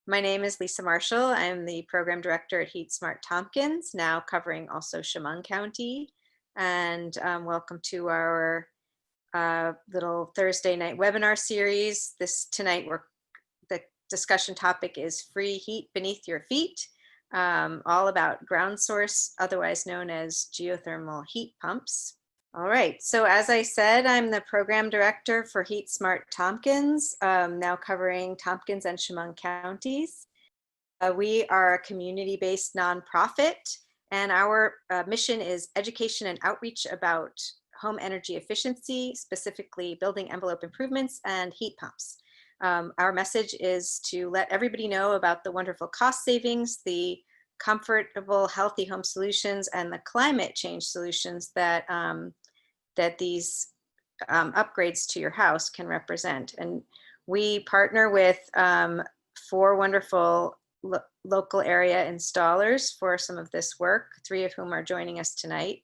My name is Lisa Marshall. I'm the program director at HeatSmart Tompkins, now covering also Chemung County. And welcome to our little Thursday night webinar series. Tonight, the discussion topic is free heat beneath your feet, all about ground source, otherwise known as geothermal heat pumps. All right, so as I said, I'm the program director for HeatSmart Tompkins, now covering Tompkins and Chemung counties. We are a community-based nonprofit, and our mission is education and outreach about home energy efficiency, specifically building envelope improvements and heat pumps. Our message is to let everybody know about the wonderful cost savings, the comfortable, healthy home solutions, and the climate change solutions that these upgrades to your house can represent. And we partner with 4 wonderful local area installers for some of this work, 3 of whom are joining us tonight.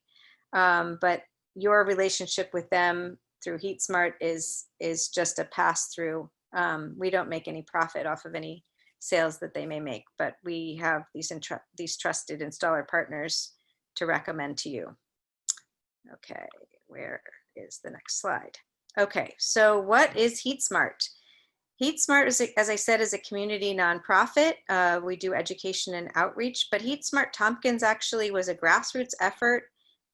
But your relationship with them through HeatSmart is just a pass-through. We don't make any profit off of any sales that they may make, but we have these trusted installer partners to recommend to you. Okay, where is the next slide? Okay, so what is HeatSmart? HeatSmart, as I said, is a community nonprofit. We do education and outreach, but HeatSmart Tompkins actually was a grassroots effort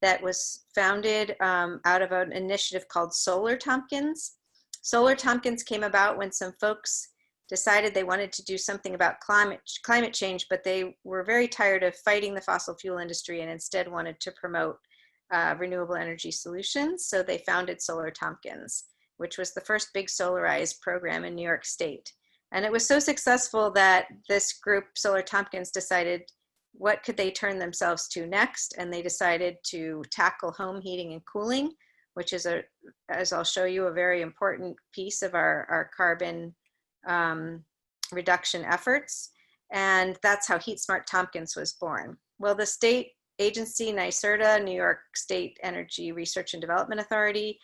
that was founded out of an initiative called Solar Tompkins. Solar Tompkins came about when some folks decided they wanted to do something about climate change, but they were very tired of fighting the fossil fuel industry and instead wanted to promote renewable energy solutions. So they founded Solar Tompkins, which was the first big solarized program in New York State. And it was so successful that this group, Solar Tompkins, decided what could they turn themselves to next, and they decided to tackle home heating and cooling, which is, as I'll show you, a very important piece of our carbon reduction efforts. And that's how HeatSmart Tompkins was born. Well, the state agency, NYSERDA, New York State Energy Research and Development Authority,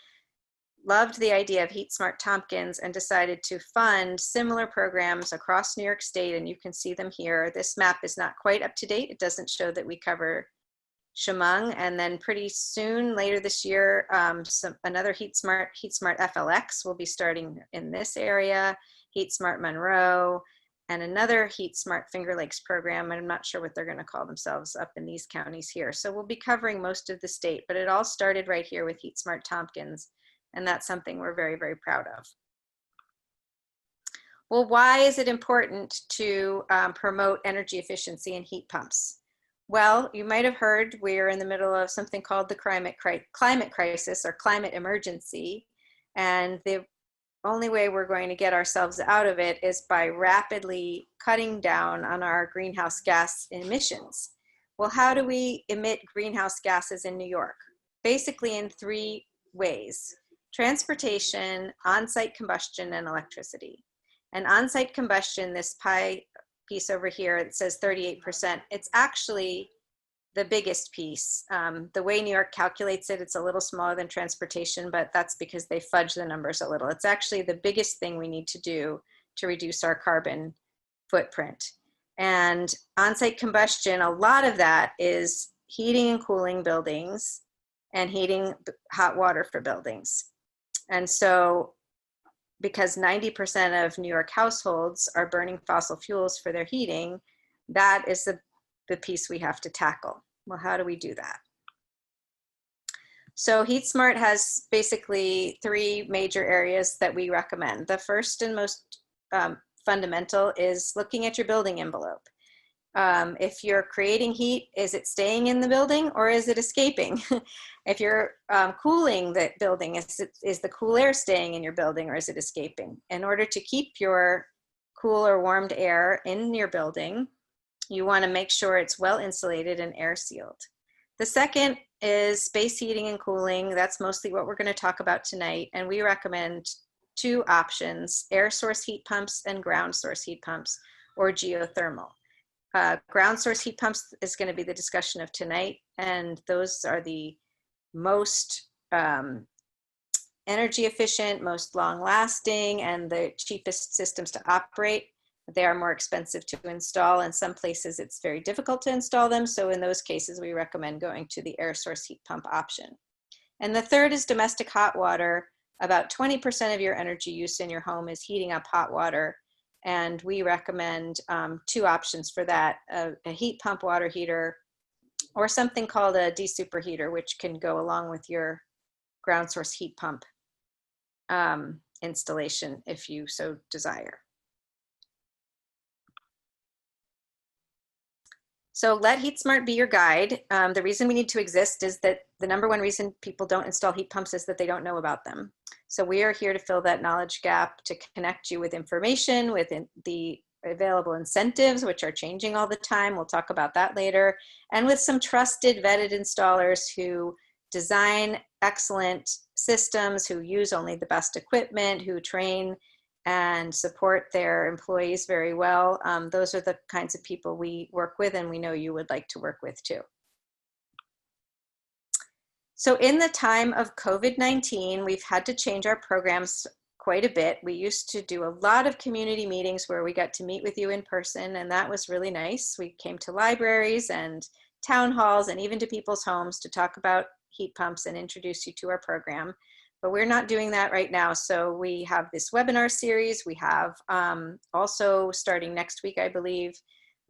loved the idea of HeatSmart Tompkins and decided to fund similar programs across New York State, and you can see them here. This map is not quite up to date. It doesn't show that we cover Chemung, and then pretty soon, later this year, another HeatSmart FLX will be starting in this area, HeatSmart Monroe, and another HeatSmart Finger Lakes program. I'm not sure what they're going to call themselves up in these counties here. So we'll be covering most of the state, but it all started right here with HeatSmart Tompkins, and that's something we're very, very proud of. Well, why is it important to promote energy efficiency in heat pumps? Well, you might have heard we're in the middle of something called the climate crisis or climate emergency, and the only way we're going to get ourselves out of it is by rapidly cutting down on our greenhouse gas emissions. Well, how do we emit greenhouse gases in New York? Basically in 3 ways: transportation, on-site combustion, and electricity. And on-site combustion, this pie piece over here, it says 38%. It's actually the biggest piece. The way New York calculates it, it's a little smaller than transportation, but that's because they fudge the numbers a little. It's actually the biggest thing we need to do to reduce our carbon footprint. And on-site combustion, a lot of that is heating and cooling buildings and heating hot water for buildings. And so because 90% of New York households are burning fossil fuels for their heating, that is the piece we have to tackle. Well, how do we do that? So HeatSmart has basically 3 major areas that we recommend. The first and most fundamental is looking at your building envelope. If you're creating heat, is it staying in the building or is it escaping? If you're cooling the building, is the cool air staying in your building or is it escaping? In order to keep your cool or warmed air in your building, you want to make sure it's well insulated and air sealed. The second is space heating and cooling. That's mostly what we're going to talk about tonight. And we recommend 2 options: air source heat pumps and ground source heat pumps, or geothermal. Ground source heat pumps is going to be the discussion of tonight, and those are the most energy efficient, most long lasting, and the cheapest systems to operate. They are more expensive to install. In some places, it's very difficult to install them. So in those cases, we recommend going to the air source heat pump option. And the third is domestic hot water. About 20% of your energy use in your home is heating up hot water. And we recommend 2 options for that, a heat pump water heater or something called a desuperheater, which can go along with your ground source heat pump installation if you so desire. So let HeatSmart be your guide. The reason we need to exist is that the #1 reason people don't install heat pumps is that they don't know about them. So we are here to fill that knowledge gap, to connect you with information, with the available incentives, which are changing all the time. We'll talk about that later. And with some trusted, vetted installers who design excellent systems, who use only the best equipment, who train and support their employees very well. Those are the kinds of people we work with, and we know you would like to work with too. So in the time of COVID-19, we've had to change our programs quite a bit. We used to do a lot of community meetings where we got to meet with you in person, and that was really nice. We came to libraries and town halls and even to people's homes to talk about heat pumps and introduce you to our program. But we're not doing that right now. So we have this webinar series. We have also, starting next week, I believe,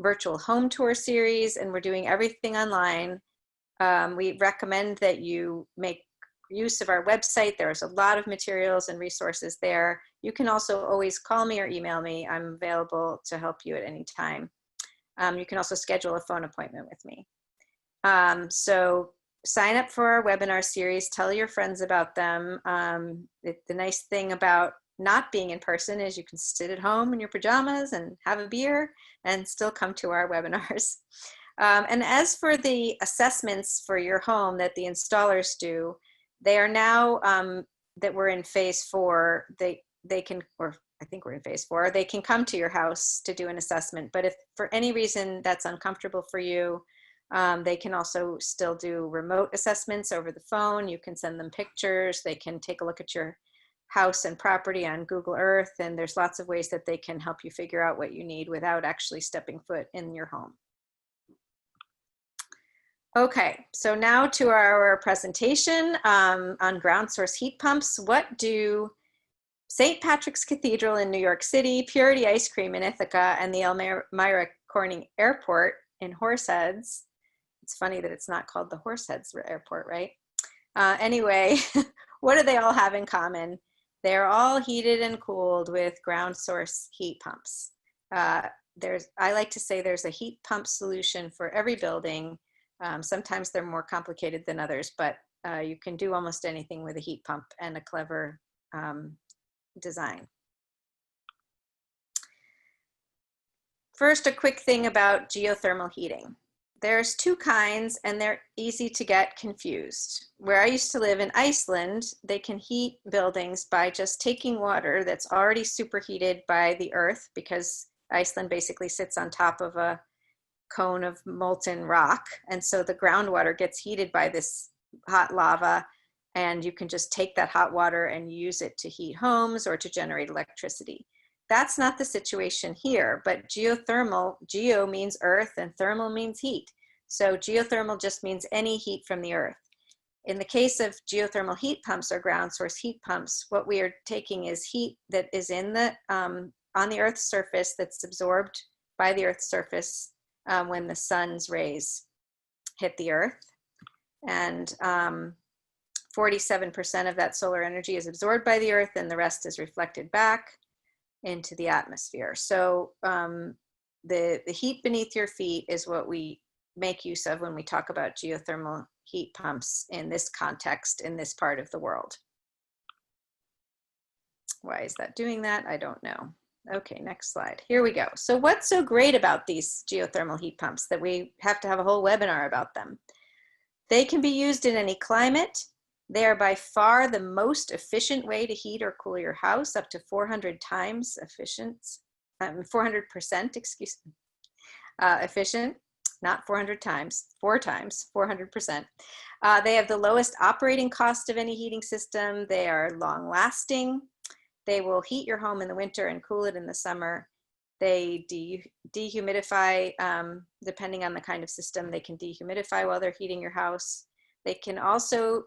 virtual home tour series, and we're doing everything online. We recommend that you make use of our website. There's a lot of materials and resources there. You can also always call me or email me. I'm available to help you at any time. You can also schedule a phone appointment with me. So sign up for our webinar series, tell your friends about them. The nice thing about not being in person is you can sit at home in your pajamas and have a beer and still come to our webinars. And as for the assessments for your home that the installers do, they are now that we're in phase 4, they can, or I think we're in phase 4, they can come to your house to do an assessment. But if for any reason that's uncomfortable for you, they can also still do remote assessments over the phone. You can send them pictures. They can take a look at your house and property on Google Earth. And there's lots of ways that they can help you figure out what you need without actually stepping foot in your home. Okay, so now to our presentation on ground source heat pumps. What do St. Patrick's Cathedral in New York City, Purity Ice Cream in Ithaca, and the Elmira Corning Airport in Horseheads? It's funny that it's not called the Horseheads Airport, right? Anyway, what do they all have in common? They're all heated and cooled with ground source heat pumps. I like to say there's a heat pump solution for every building. Sometimes they're more complicated than others, but you can do almost anything with a heat pump and a clever design. First, a quick thing about geothermal heating. There's 2 kinds, and they're easy to get confused. Where I used to live in Iceland, they can heat buildings by just taking water that's already superheated by the earth, because Iceland basically sits on top of a cone of molten rock. And so the groundwater gets heated by this hot lava, and you can just take that hot water and use it to heat homes or to generate electricity. That's not the situation here, but geothermal, geo means earth and thermal means heat. So geothermal just means any heat from the earth. In the case of geothermal heat pumps or ground source heat pumps, what we are taking is heat that is in the, on the Earth's surface, that's absorbed by the Earth's surface when the sun's rays hit the Earth. And 47% of that solar energy is absorbed by the Earth, and the rest is reflected back into the atmosphere. So the heat beneath your feet is what we make use of when we talk about geothermal heat pumps in this context, in this part of the world. Why is that doing that? I don't know. Okay, next slide. Here we go. So what's so great about these geothermal heat pumps that we have to have a whole webinar about them? They can be used in any climate. They are by far the most efficient way to heat or cool your house, up to 400 times efficient, 400%, excuse me, efficient, not 400 times, 4 times, 400%. They have the lowest operating cost of any heating system. They are long lasting. They will heat your home in the winter and cool it in the summer. They dehumidify, depending on the kind of system. They can dehumidify while they're heating your house. They can also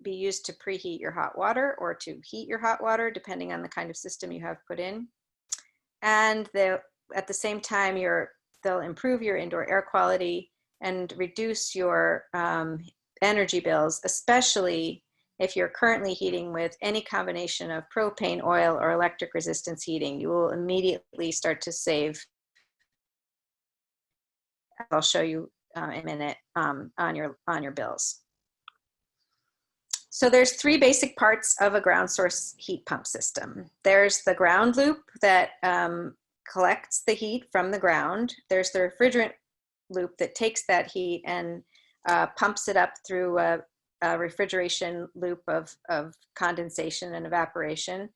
be used to preheat your hot water or to heat your hot water, depending on the kind of system you have put in. And at the same time, they'll improve your indoor air quality and reduce your energy bills, especially if you're currently heating with any combination of propane, oil, or electric resistance heating. You will immediately start to save. I'll show you in a minute on your bills. So there's three basic parts of a ground source heat pump system. There's the ground loop that collects the heat from the ground. There's the refrigerant loop that takes that heat and pumps it up through a refrigeration loop of condensation and evaporation.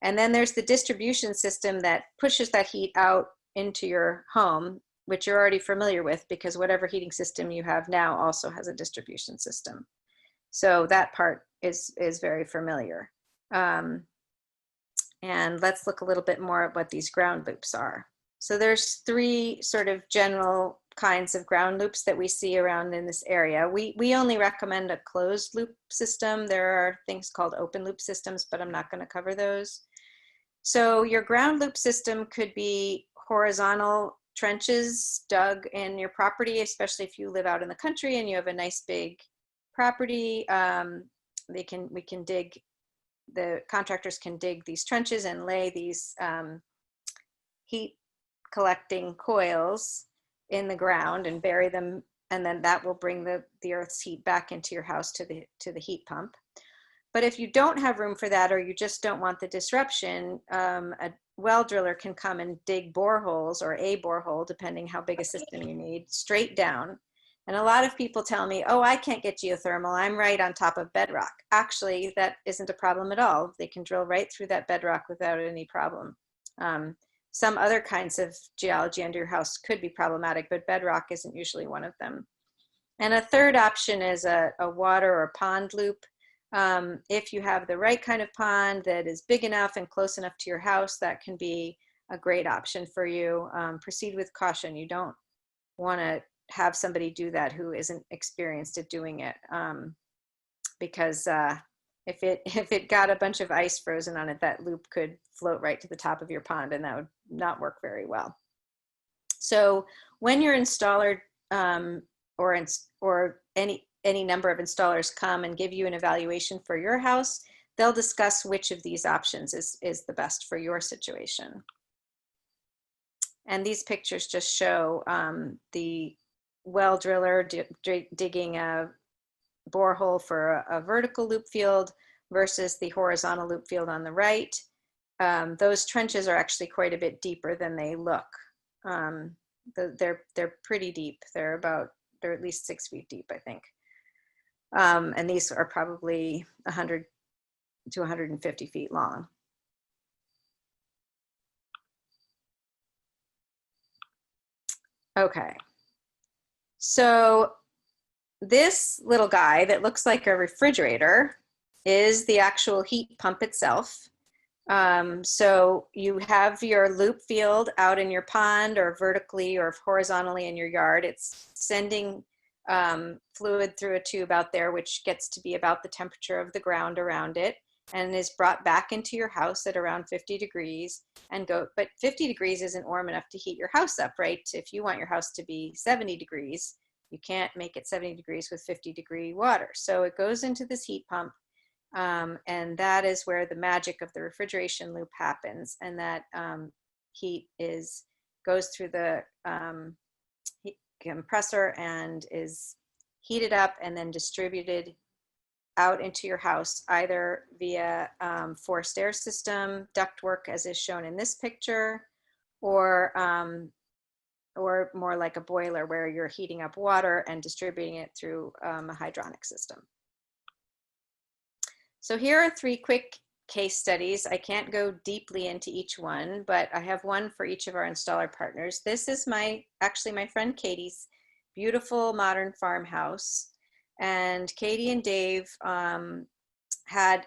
And then there's the distribution system that pushes that heat out into your home, which you're already familiar with because whatever heating system you have now also has a distribution system. So that part is very familiar. And let's look a little bit more at what these ground loops are. So there's three sort of general kinds of ground loops that we see around in this area. We only recommend a closed loop system. There are things called open loop systems, but I'm not going to cover those. So your ground loop system could be horizontal trenches dug in your property, especially if you live out in the country and you have a nice big property. The contractors can dig these trenches and lay these heat collecting coils in the ground and bury them, and then that will bring the earth's heat back into your house to the heat pump. But if you don't have room for that, or you just don't want the disruption, a well driller can come and dig boreholes, or a borehole, depending how big a system you need, straight down. And a lot of people tell me, oh, I can't get geothermal, I'm right on top of bedrock. Actually, that isn't a problem at all. They can drill right through that bedrock without any problem. Some other kinds of geology under your house could be problematic, but bedrock isn't usually one of them. And a third option is a water or pond loop. If you have the right kind of pond that is big enough and close enough to your house, that can be a great option for you. Proceed with caution. You don't want to have somebody do that who isn't experienced at doing it, because if it got a bunch of ice frozen on it, that loop could float right to the top of your pond, and that would not work very well. So when your installer or any number of installers come and give you an evaluation for your house, they'll discuss which of these options is the best for your situation. And these pictures just show the well driller digging a borehole for a vertical loop field versus the horizontal loop field on the right. Those trenches are actually quite a bit deeper than they look. They're pretty deep. They're at least 6 feet deep, I think. And these are probably 100 to 150 feet long. Okay. So this little guy that looks like a refrigerator is the actual heat pump itself. So you have your loop field out in your pond, or vertically or horizontally in your yard. It's sending fluid through a tube out there, which gets to be about the temperature of the ground around it, and is brought back into your house at around 50 degrees but 50 degrees isn't warm enough to heat your house up, right? If you want your house to be 70 degrees, you can't make it 70 degrees with 50-degree water. So it goes into this heat pump, and that is where the magic of the refrigeration loop happens. And that heat goes through the compressor and is heated up and then distributed out into your house, either via forced air system, ductwork, as is shown in this picture, or more like a boiler where you're heating up water and distributing it through a hydronic system. So here are 3 quick case studies. I can't go deeply into each one, but I have one for each of our installer partners. This is actually my friend Katie's beautiful modern farmhouse. And Katie and Dave had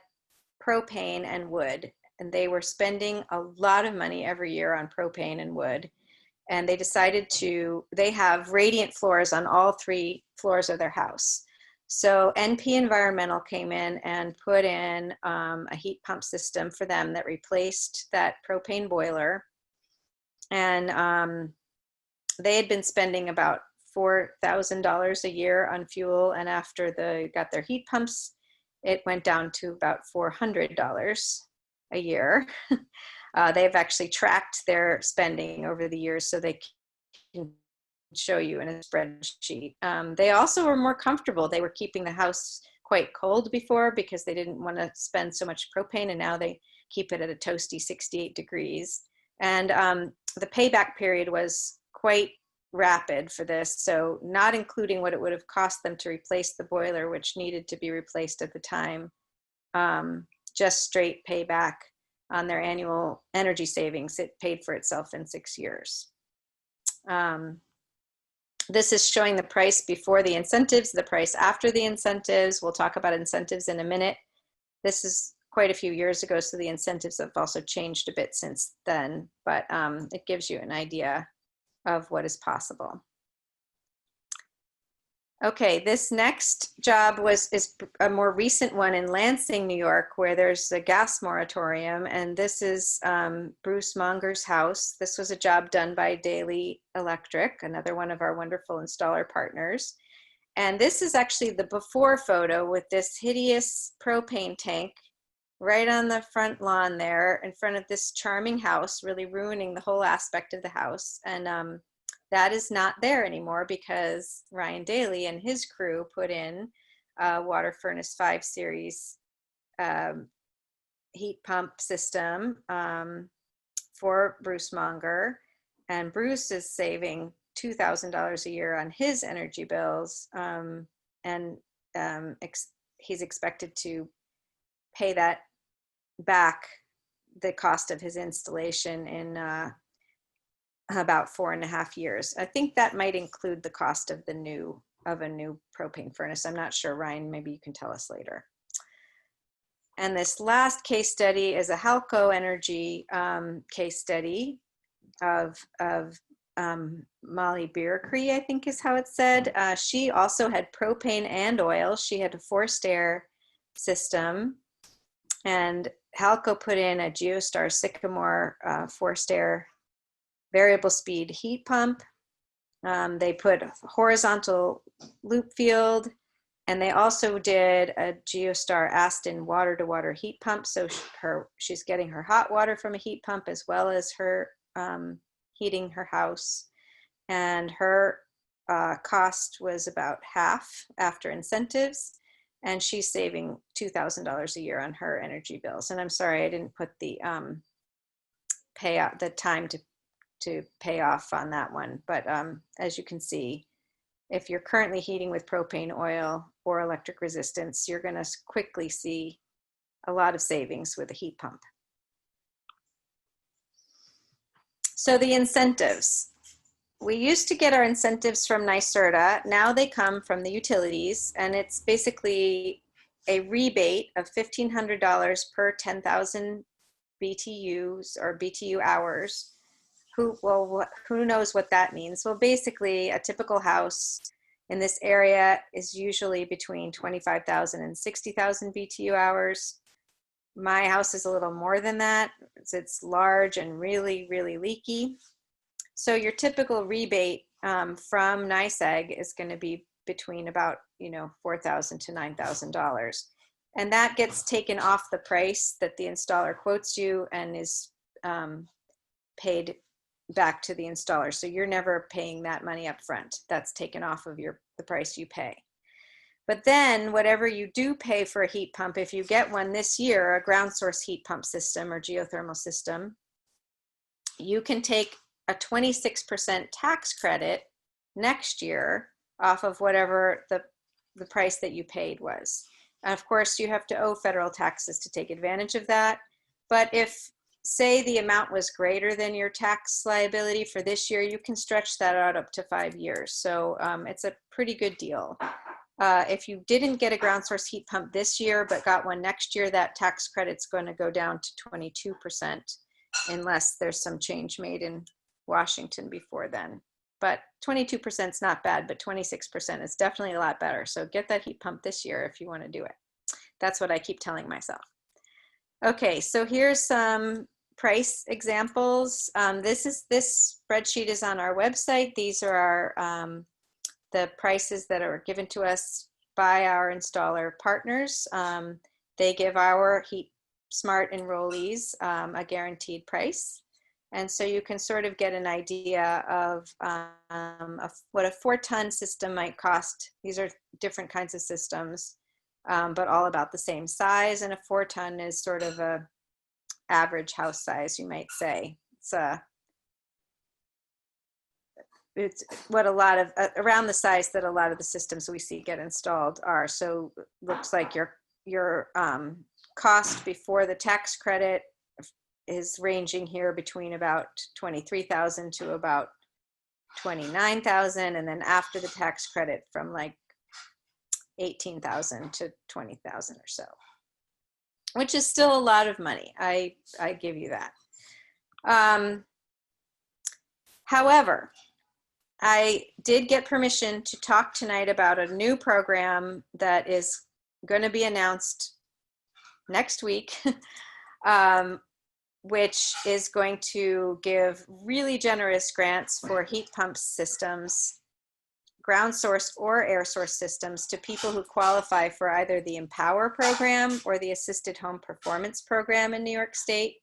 propane and wood. and they were spending a lot of money every year on propane and wood. And they decided they have radiant floors on all 3 floors of their house. So NP Environmental came in and put in a heat pump system for them that replaced that propane boiler. And they had been spending about $4,000 a year on fuel. And after they got their heat pumps, it went down to about $400 a year. They've actually tracked their spending over the years so they can show you in a spreadsheet. They also were more comfortable. They were keeping the house quite cold before because they didn't want to spend so much propane, and now they keep it at a toasty 68 degrees. And the payback period was quite rapid for this, so not including what it would have cost them to replace the boiler, which needed to be replaced at the time, just straight payback on their annual energy savings. It paid for itself in 6 years. This is showing the price before the incentives, the price after the incentives. We'll talk about incentives in a minute. This is quite a few years ago, so the incentives have also changed a bit since then, but it gives you an idea of what is possible. Okay, this next job is a more recent one in Lansing, New York, where there's a gas moratorium, and this is Bruce Monger's house. This was a job done by Daily Electric, another one of our wonderful installer partners. And this is actually the before photo with this hideous propane tank right on the front lawn there in front of this charming house, really ruining the whole aspect of the house. And that is not there anymore because Ryan Daly and his crew put in a Water Furnace 5 Series heat pump system for Bruce Monger. And Bruce is saving $2,000 a year on his energy bills. He's expected to pay that back, the cost of his installation, in about 4.5 years. I think that might include the cost of a new propane furnace. I'm not sure, Ryan, maybe you can tell us later. And this last case study is a Halco Energy case study of Molly Beercree, I think is how it's said. She also had propane and oil. She had a forced air system, and Halco put in a Geostar Sycamore forced air variable speed heat pump. They put a horizontal loop field, and they also did a Geostar Aston water to water heat pump. So she's getting her hot water from a heat pump as well as her heating her house. And her cost was about half after incentives, and she's saving $2,000 a year on her energy bills. And I'm sorry I didn't put the time to pay off on that one. But as you can see, if you're currently heating with propane, oil, or electric resistance, you're going to quickly see a lot of savings with a heat pump. So the incentives. We used to get our incentives from NYSERDA. Now they come from the utilities, and it's basically a rebate of $1,500 per 10,000 BTUs or BTU hours. Who knows what that means? Well, basically, a typical house in this area is usually between 25,000 and 60,000 BTU hours. My house is a little more than that. It's large and really, really leaky. So your typical rebate from NYSEG is going to be between about $4,000 to $9,000, and that gets taken off the price that the installer quotes you and is paid back to the installer. So you're never paying that money up front. That's taken off of the price you pay. But then whatever you do pay for a heat pump, if you get one this year, a ground source heat pump system or geothermal system, you can take a 26% tax credit next year off of whatever the price that you paid was. And of course, you have to owe federal taxes to take advantage of that. But if, say, the amount was greater than your tax liability for this year, you can stretch that out up to 5 years. So it's a pretty good deal. If you didn't get a ground source heat pump this year, but got one next year, that tax credit's going to go down to 22% unless there's some change made in Washington before then. But 22% is not bad, but 26% is definitely a lot better. So get that heat pump this year if you want to do it. That's what I keep telling myself. Okay, so here's some price examples. This spreadsheet is on our website. These are our the prices that are given to us by our installer partners. They give our HeatSmart enrollees a guaranteed price. And so you can sort of get an idea of what a 4-ton system might cost. These are different kinds of systems, but all about the same size. And a 4-ton is sort of a average house size, you might say. It's what a lot of around the size that a lot of the systems we see get installed are. So looks like your cost before the tax credit is ranging here between about $23,000 to about $29,000, and then after the tax credit from like $18,000 to $20,000 or so, which is still a lot of money. I give you that. However, I did get permission to talk tonight about a new program that is going to be announced next week, which is going to give really generous grants for heat pump systems, ground source or air source systems, to people who qualify for either the Empower program or the Assisted Home Performance program in New York State.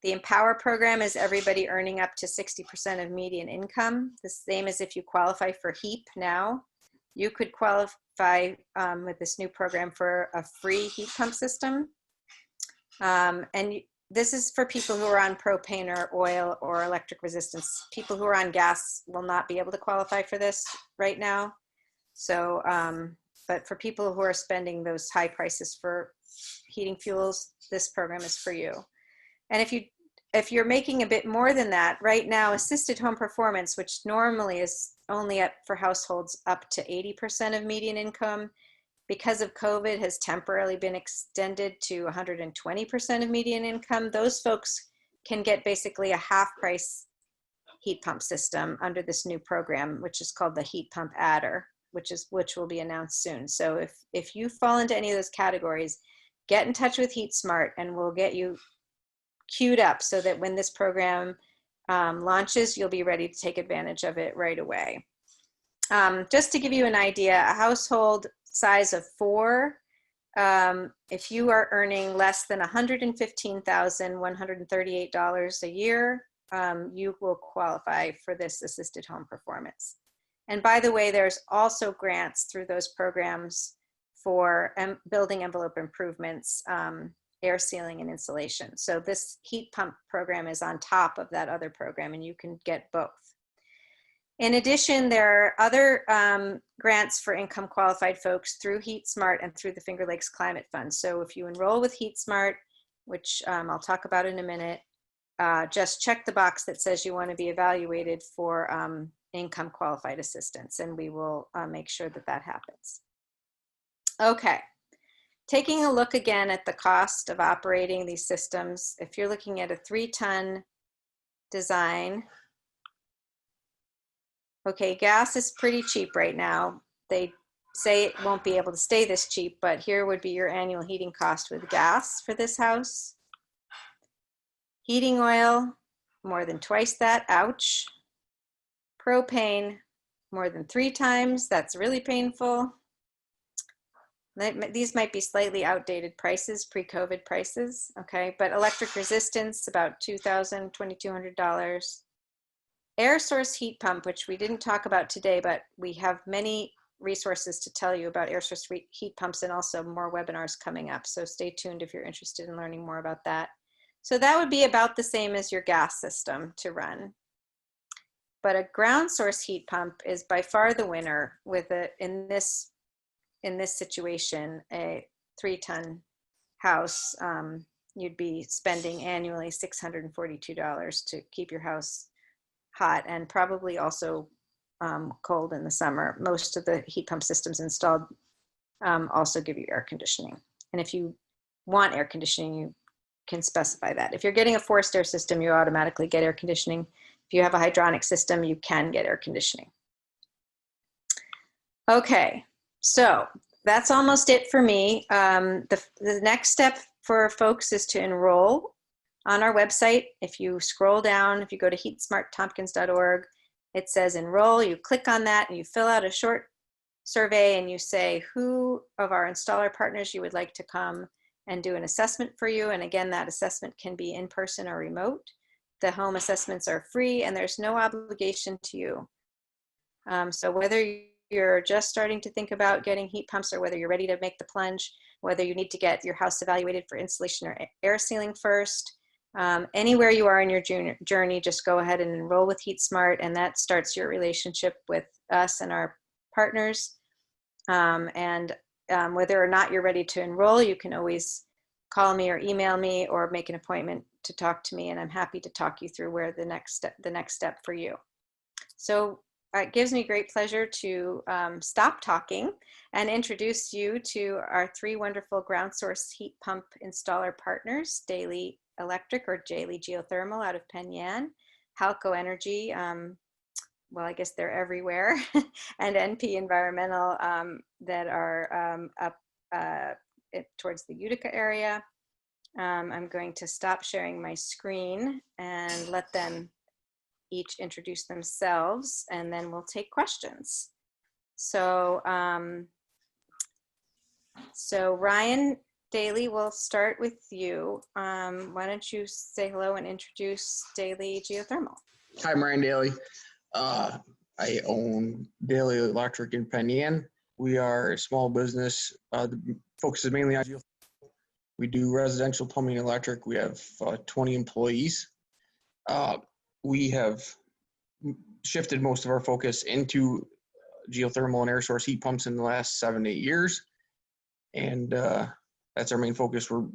The Empower program is everybody earning up to 60% of median income, the same as if you qualify for HEAP now. You could qualify with this new program for a free heat pump system. This is for people who are on propane or oil or electric resistance. People who are on gas will not be able to qualify for this right now. So, but for people who are spending those high prices for heating fuels, this program is for you. And if you're making a bit more than that, right now, assisted home performance, which normally is only up for households up to 80% of median income, because of COVID has temporarily been extended to 120% of median income. Those folks can get basically a half price heat pump system under this new program, which is called the Heat Pump Adder, which will be announced soon. So if you fall into any of those categories, get in touch with HeatSmart and we'll get you queued up so that when this program launches, you'll be ready to take advantage of it right away. Just to give you an idea, a household size of 4, if you are earning less than $115,138 a year, you will qualify for this assisted home performance. And by the way, there's also grants through those programs for building envelope improvements, air sealing and insulation. So this heat pump program is on top of that other program, and you can get both. In addition, there are other grants for income qualified folks through HeatSmart and through the Finger Lakes Climate Fund. So if you enroll with HeatSmart, which I'll talk about in a minute, just check the box that says you want to be evaluated for income qualified assistance, and we will make sure that that happens. Okay, taking a look again at the cost of operating these systems, if you're looking at a 3-ton design, okay, gas is pretty cheap right now. They say it won't be able to stay this cheap, but here would be your annual heating cost with gas for this house. Heating oil, more than twice that, ouch. Propane, more than 3 times, that's really painful. These might be slightly outdated prices, pre-COVID prices, okay? But electric resistance, about $2,000, $2,200. Air source heat pump, which we didn't talk about today, but we have many resources to tell you about air source heat pumps and also more webinars coming up. So stay tuned if you're interested in learning more about that. So that would be about the same as your gas system to run. But a ground source heat pump is by far the winner with in this situation, a 3-ton house, you'd be spending annually $642 to keep your house hot, and probably also cold in the summer. Most of the heat pump systems installed also give you air conditioning. And if you want air conditioning, you can specify that. If you're getting a forced air system, you automatically get air conditioning. If you have a hydronic system, you can get air conditioning. Okay, so that's almost it for me. The next step for folks is to enroll on our website. If you scroll down, if you go to heatsmarttompkins.org, it says enroll. You click on that and you fill out a short survey and you say who of our installer partners you would like to come and do an assessment for you. And again, that assessment can be in person or remote. The home assessments are free and there's no obligation to you. So whether you're just starting to think about getting heat pumps or whether you're ready to make the plunge, whether you need to get your house evaluated for insulation or air sealing first, anywhere you are in your journey, just go ahead and enroll with HeatSmart, and that starts your relationship with us and our partners. Whether or not you're ready to enroll, you can always call me or email me or make an appointment to talk to me, and I'm happy to talk you through where the next step for you. So it gives me great pleasure to stop talking and introduce you to our 3 wonderful ground source heat pump installer partners: Daily Electric or Daily Geothermal out of Penn Yan, Halco Energy, well, I guess they're everywhere, and NP Environmental that are up towards the Utica area. I'm going to stop sharing my screen and let them each introduce themselves, and then we'll take questions. So, so Ryan Daly, we'll start with you. Why don't you say hello and introduce Daily Geothermal? Hi, I'm Ryan Daly. I own Daily Electric in Penn Yan. We are a small business. The focus is mainly on geothermal. We do residential plumbing and electric. We have 20 employees. We have shifted most of our focus into geothermal and air source heat pumps in the last 7 to 8 years. And that's our main focus. We're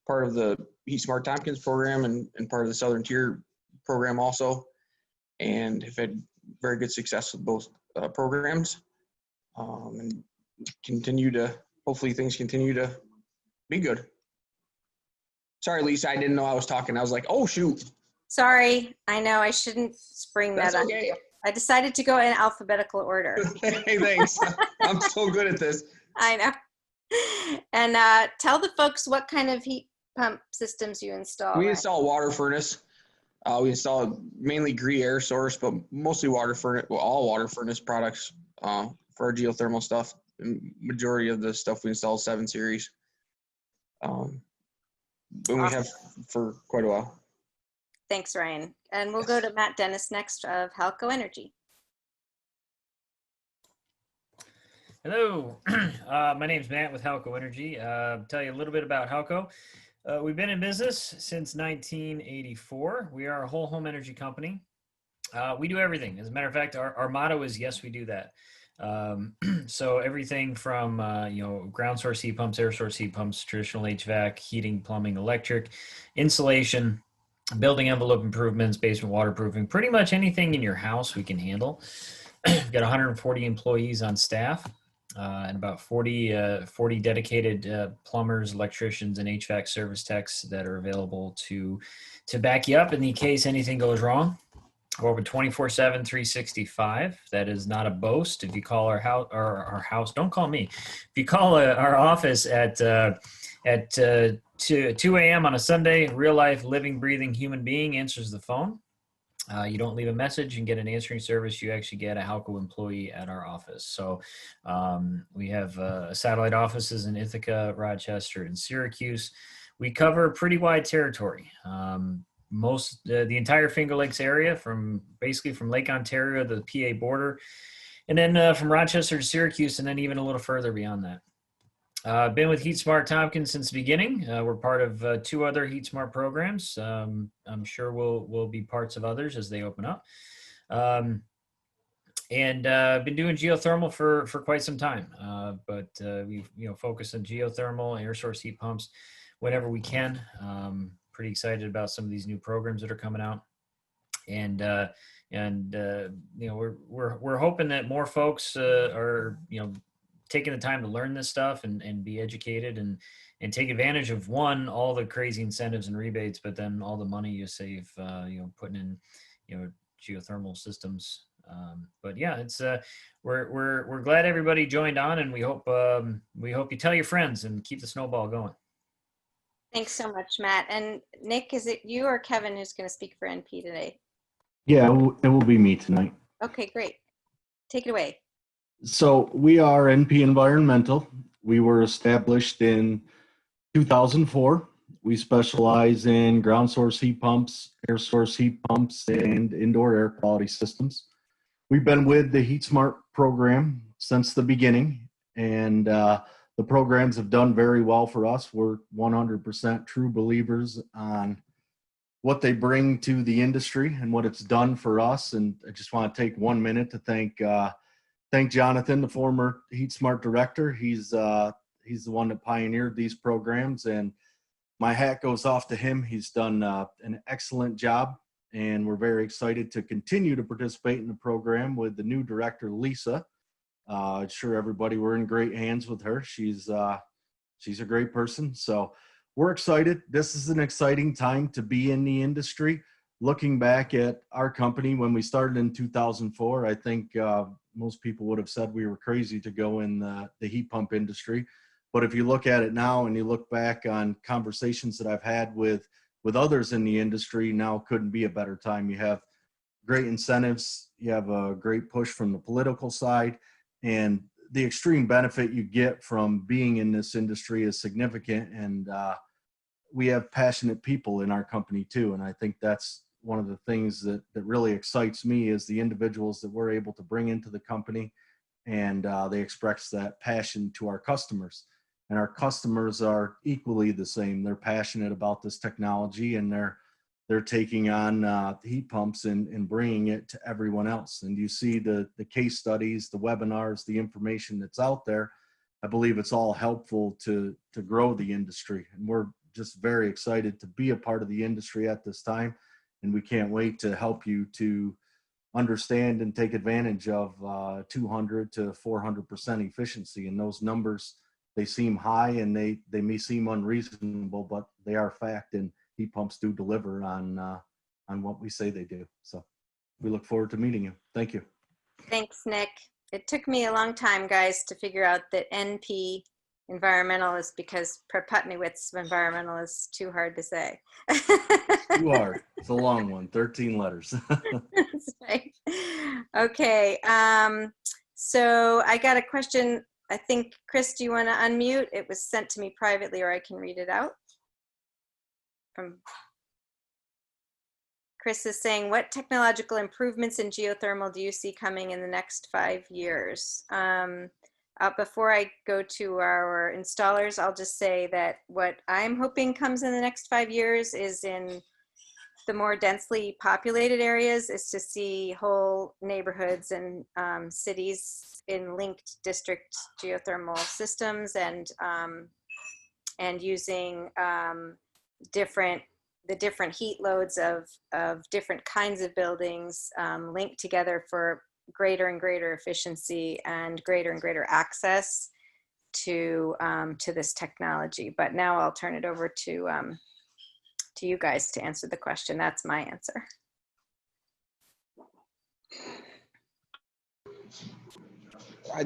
part of the HeatSmart Tompkins program and part of the Southern Tier program also, and have had very good success with both programs, and hopefully things continue to be good. Sorry, Lisa, I didn't know I was talking. I was like, oh, shoot. Sorry, I know I shouldn't spring that on you. I decided to go in alphabetical order. Hey, thanks. I'm so good at this. I know. And tell the folks what kind of heat pump systems you install. We install water furnace. We install mainly Gree air source, but mostly water furnace, well, all water furnace products for our geothermal stuff. And majority of the stuff we install is 7 series. But we have for quite a while. Thanks, Ryan. And we'll go to Matt Dennis next of Halco Energy. Hello, my name is Matt with Halco Energy. Tell you a little bit about Halco. We've been in business since 1984. We are a whole home energy company. We do everything. As a matter of fact, our motto is, yes, we do that. So everything from, ground source heat pumps, air source heat pumps, traditional HVAC, heating, plumbing, electric, insulation, building envelope improvements, basement waterproofing, pretty much anything in your house we can handle. We've got 140 employees on staff. And about 40 dedicated plumbers, electricians, and HVAC service techs that are available to back you up in the case anything goes wrong. We're open 24/7, 365. That is not a boast. If you call our house, don't call me. If you call our office at 2 a.m. on a Sunday, real life, living, breathing human being answers the phone. You don't leave a message and get an answering service. You actually get a Halco employee at our office. So we have satellite offices in Ithaca, Rochester, and Syracuse. We cover pretty wide territory. The entire Finger Lakes area, basically from Lake Ontario to the PA border, and then from Rochester to Syracuse, and then even a little further beyond that. I've been with HeatSmart Tompkins since the beginning. We're part of 2 other HeatSmart programs. I'm sure we'll be parts of others as they open up. And I've been doing geothermal for quite some time. But we've focused on geothermal, air source heat pumps whenever we can. Pretty excited about some of these new programs that are coming out. And And we're hoping that more folks are taking the time to learn this stuff and be educated and take advantage of all the crazy incentives and rebates, but then all the money you save putting in geothermal systems. But yeah, it's we're glad everybody joined on, and we hope you tell your friends and keep the snowball going. Thanks so much, Matt. And Nick, is it you or Kevin who's going to speak for NP today? Yeah, it will be me tonight. Okay, great. Take it away. So we are NP Environmental. We were established in 2004. We specialize in ground source heat pumps, air source heat pumps, and indoor air quality systems. We've been with the HeatSmart program since the beginning, and the programs have done very well for us. We're 100% true believers on what they bring to the industry and what it's done for us. And I just want to take 1 minute to thank Jonathan, the former HeatSmart director. He's the one that pioneered these programs, and my hat goes off to him. He's done an excellent job, and we're very excited to continue to participate in the program with the new director, Lisa. Sure, everybody, we're in great hands with her. She's a great person. So we're excited. This is an exciting time to be in the industry. Looking back at our company when we started in 2004, I think most people would have said we were crazy to go in the heat pump industry. But if you look at it now and you look back on conversations that I've had with others in the industry, now couldn't be a better time. You have great incentives. You have a great push from the political side, and the extreme benefit you get from being in this industry is significant. And we have passionate people in our company too. And I think that's one of the things that really excites me is the individuals that we're able to bring into the company, and they express that passion to our customers. And our customers are equally the same. They're passionate about this technology, and they're taking on heat pumps and bringing it to everyone else. And you see the case studies, the webinars, the information that's out there. I believe it's all helpful to grow the industry. And we're just very excited to be a part of the industry at this time. And we can't wait to help you to understand and take advantage of 200 to 400% efficiency. And those numbers, they seem high and they may seem unreasonable, but they are fact, and heat pumps do deliver on what we say they do. So we look forward to meeting you. Thank you. Thanks, Nick. It took me a long time, guys, to figure out that NP environmental is because Preputniewicz environmental is too hard to say. Too hard. It's a long one, 13 letters. That's right. Okay. So I got a question. I think, Chris, do you want to unmute? It was sent to me privately, or I can read it out. From Chris is saying, what technological improvements in geothermal do you see coming in the next 5 years? Before I go to our installers, I'll just say that what I'm hoping comes in the next 5 years is in the more densely populated areas, is to see whole neighborhoods and cities in linked district geothermal systems, and using the different heat loads of different kinds of buildings linked together for greater and greater efficiency and greater access to this technology. But now I'll turn it over to you guys to answer the question. That's my answer. I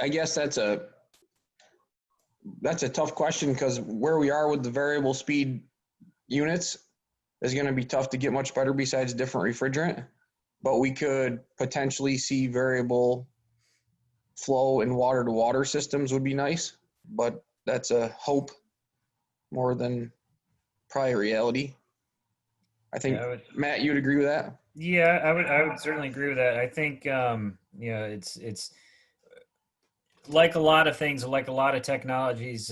guess that's a tough question, because where we are with the variable speed units is going to be tough to get much better besides different refrigerant. But we could potentially see variable flow in water to water systems would be nice, but that's a hope more than probably reality. I think, Matt, you'd agree with that? Yeah, I would certainly agree with that. I think it's like a lot of things, like a lot of technologies,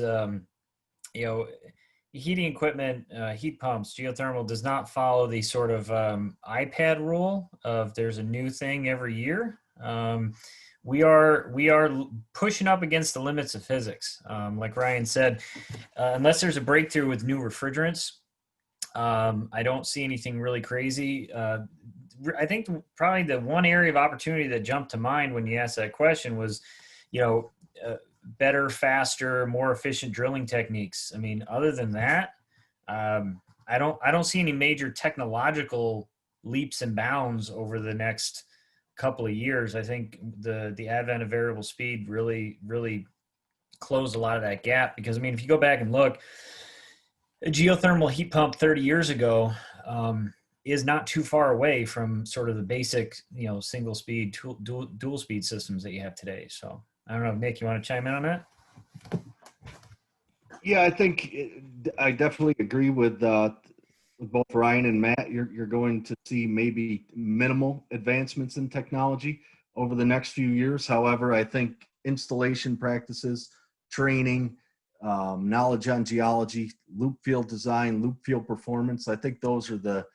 heating equipment, heat pumps, geothermal does not follow the sort of iPad rule of there's a new thing every year. We are pushing up against the limits of physics. Like Ryan said, unless there's a breakthrough with new refrigerants, I don't see anything really crazy. I think probably the one area of opportunity that jumped to mind when you asked that question was, you know, better, faster, more efficient drilling techniques. I mean, other than that, I don't see any major technological leaps and bounds over the next couple of years. I think the advent of variable speed really closed a lot of that gap, because I mean, if you go back and look, a geothermal heat pump 30 years ago is not too far away from sort of the basic, you know, single speed, dual speed systems that you have today. So I don't know, Nick, you want to chime in on that? Yeah, I think I definitely agree with both Ryan and Matt. You're going to see maybe minimal advancements in technology over the next few years. However, I think installation practices, training, knowledge on geology, loop field design, loop field performance, I think those are the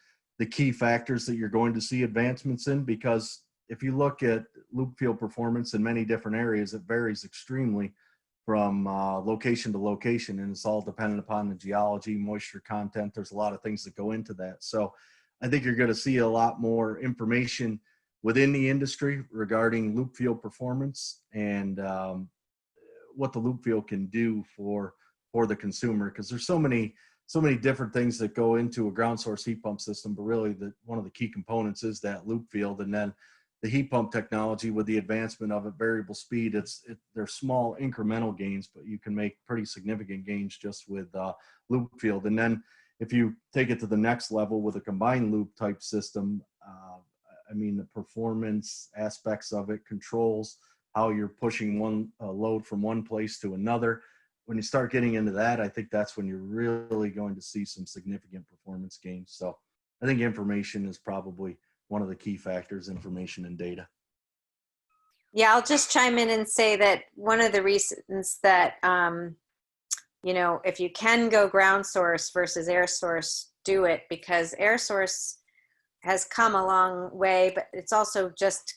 key factors that you're going to see advancements in, because if you look at loop field performance in many different areas, it varies extremely from location to location, and it's all dependent upon the geology, moisture content. There's a lot of things that go into that. So I think you're going to see a lot more information within the industry regarding loop field performance and what the loop field can do for the consumer, because there's so many different things that go into a ground source heat pump system, but really one of the key components is that loop field. And then the heat pump technology, with the advancement of it, variable speed, they're small incremental gains, but you can make pretty significant gains just with loop field. And then if you take it to the next level with a combined loop type system, I mean, the performance aspects of it, controls how you're pushing one load from one place to another. When you start getting into that, I think that's when you're really going to see some significant performance gains. So I think information is probably one of the key factors, information and data. Yeah, I'll just chime in and say that one of the reasons that, you know, if you can go ground source versus air source, do it, because air source has come a long way, but it's also just,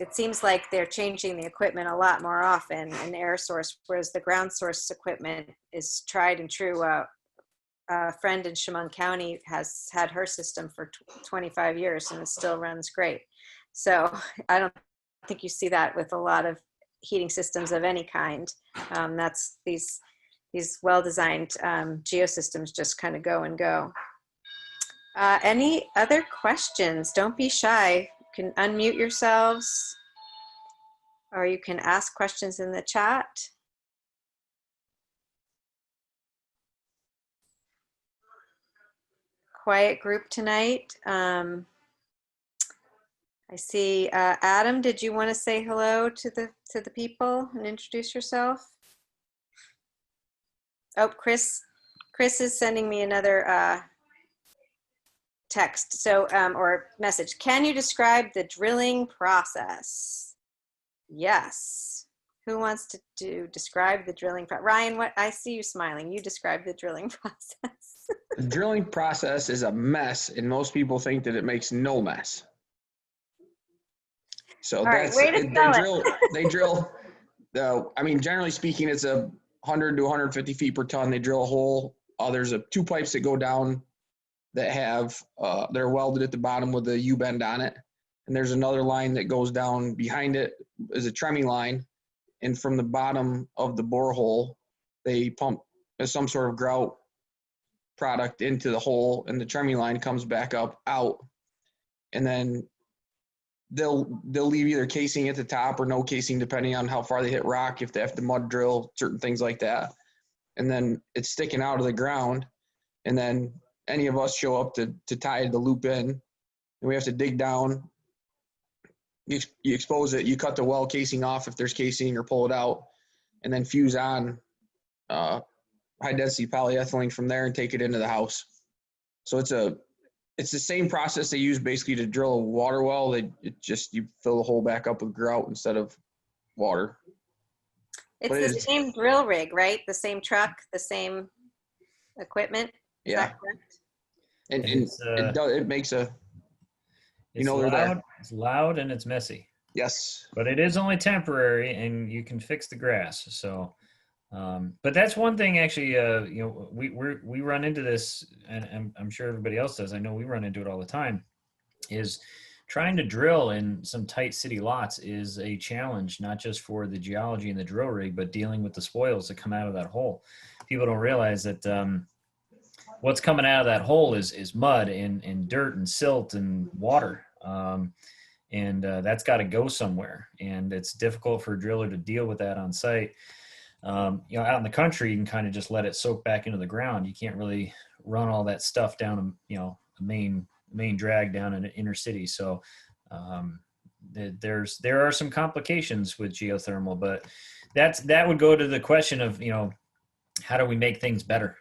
it seems like they're changing the equipment a lot more often in air source, whereas the ground source equipment is tried and true. A friend in Chemung County has had her system for 25 years and it still runs great. So I don't think you see that with a lot of heating systems of any kind. That's these well-designed geosystems just kind of go and go. Any other questions? Don't be shy. You can unmute yourselves, or you can ask questions in the chat. Quiet group tonight. I see Adam, did you want to say hello to the people and introduce yourself? Oh, Chris is sending me another text, so or message. Can you describe the drilling process? Yes. Who wants to describe the drilling process? Ryan, what, I see you smiling. You describe the drilling process. The drilling process is a mess, and most people think that it makes no mess. So that's they drill. I mean, generally speaking, it's 100 to 150 feet per ton. They drill a hole. There's two pipes that go down that have they're welded at the bottom with a U-bend on it, and there's another line that goes down behind it is a tremie line, and from the bottom of the borehole, they pump some sort of grout product into the hole, and the tremie line comes back up out, and then they'll leave either casing at the top or no casing depending on how far they hit rock, if they have to mud drill, certain things like that, and then it's sticking out of the ground, and then any of us show up to tie the loop in, and we have to dig down. You expose it, you cut the well casing off if there's casing, or pull it out, and then fuse on high density polyethylene from there and take it into the house. So it's the same process they use basically to drill a water well. You fill the hole back up with grout instead of water. It's the same drill rig, right? The same truck, the same equipment. Is Yeah. that correct? And it makes a, it's loud, it's loud and it's messy. Yes. But it is only temporary, and you can fix the grass. So, but that's one thing actually, you know, we run into this, and I'm sure everybody else does. I know we run into it all the time, is trying to drill in some tight city lots is a challenge, not just for the geology and the drill rig, but dealing with the spoils that come out of that hole. People don't realize that what's coming out of that hole is mud and dirt and silt and water. And that's got to go somewhere. And it's difficult for a driller to deal with that on site. Out in the country, you can kind of just let it soak back into the ground. You can't really run all that stuff down, a main drag down in an inner city. So there are some complications with geothermal, but that would go to the question of, how do we make things better?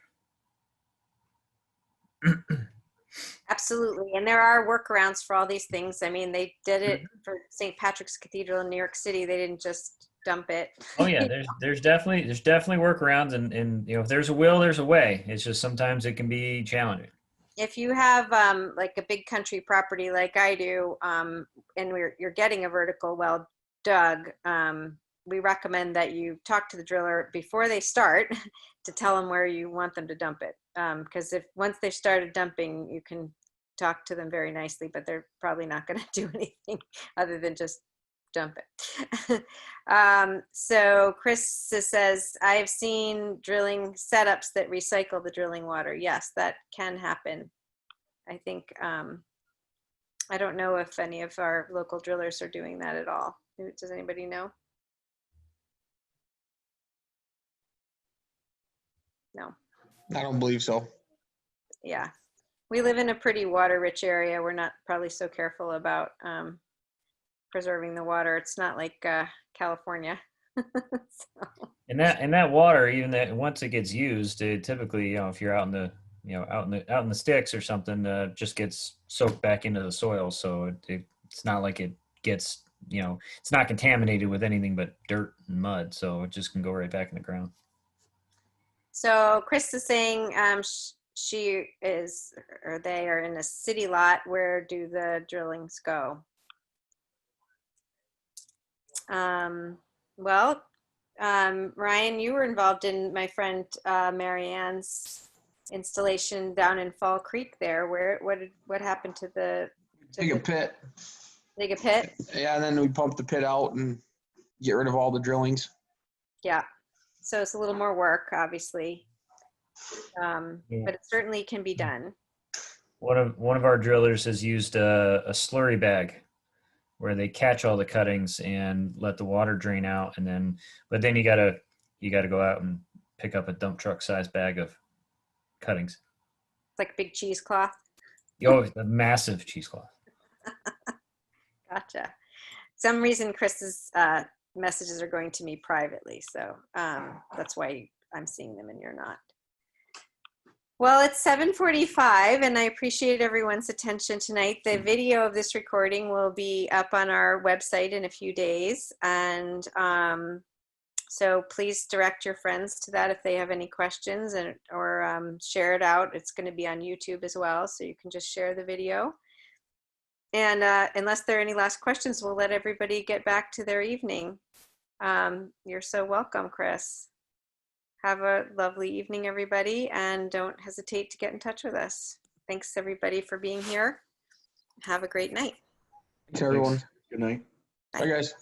Absolutely. And there are workarounds for all these things. I mean, they did it for St. Patrick's Cathedral in New York City. They didn't just dump it. Oh yeah, there's definitely workarounds, and if there's a will, there's a way. It's just sometimes it can be challenging. If you have like a big country property like I do, and you're getting a vertical well dug, we recommend that you talk to the driller before they start to tell them where you want them to dump it. Because once they've started dumping, you can talk to them very nicely, but they're probably not going to do anything other than just dump it. So Chris says, I have seen drilling setups that recycle the drilling water. Yes, that can happen. I think, I don't know if any of our local drillers are doing that at all. Does anybody know? No. I don't believe so. Yeah. We live in a pretty water rich area. We're not probably so careful about preserving the water. It's not like California. So. And that water, even that once it gets used, it typically, if you're out in the out in the sticks or something, just gets soaked back into the soil. So it's not like it gets, it's not contaminated with anything but dirt and mud. So it just can go right back in the ground. So Chris is saying she is, or they are in a city lot. Where do the drillings go? Well, Ryan, you were involved in my friend Marianne's installation down in Fall Creek there. What happened to the Dig a pit. Dig a pit? Yeah, and then we pump the pit out and get rid of all the drillings. Yeah. So it's a little more work, obviously, but it certainly can be done. One of our drillers has used a slurry bag where they catch all the cuttings and let the water drain out, but then you gotta go out and pick up a dump truck size bag of cuttings. Like a big cheesecloth. Oh, a massive cheesecloth. Gotcha. Some reason Chris's messages are going to me privately, so that's why I'm seeing them and you're not. Well, it's 7:45 and I appreciate everyone's attention tonight. The video of this recording will be up on our website in a few days, and so please direct your friends to that if they have any questions, or share it out. It's going to be on YouTube as well, so you can just share the video. And unless there are any last questions, we'll let everybody get back to their evening. You're so welcome, Chris. Have a lovely evening, everybody, and don't hesitate to get in touch with us. Thanks, everybody, for being here. Have a great night. Thanks, everyone. Good night. Bye, guys.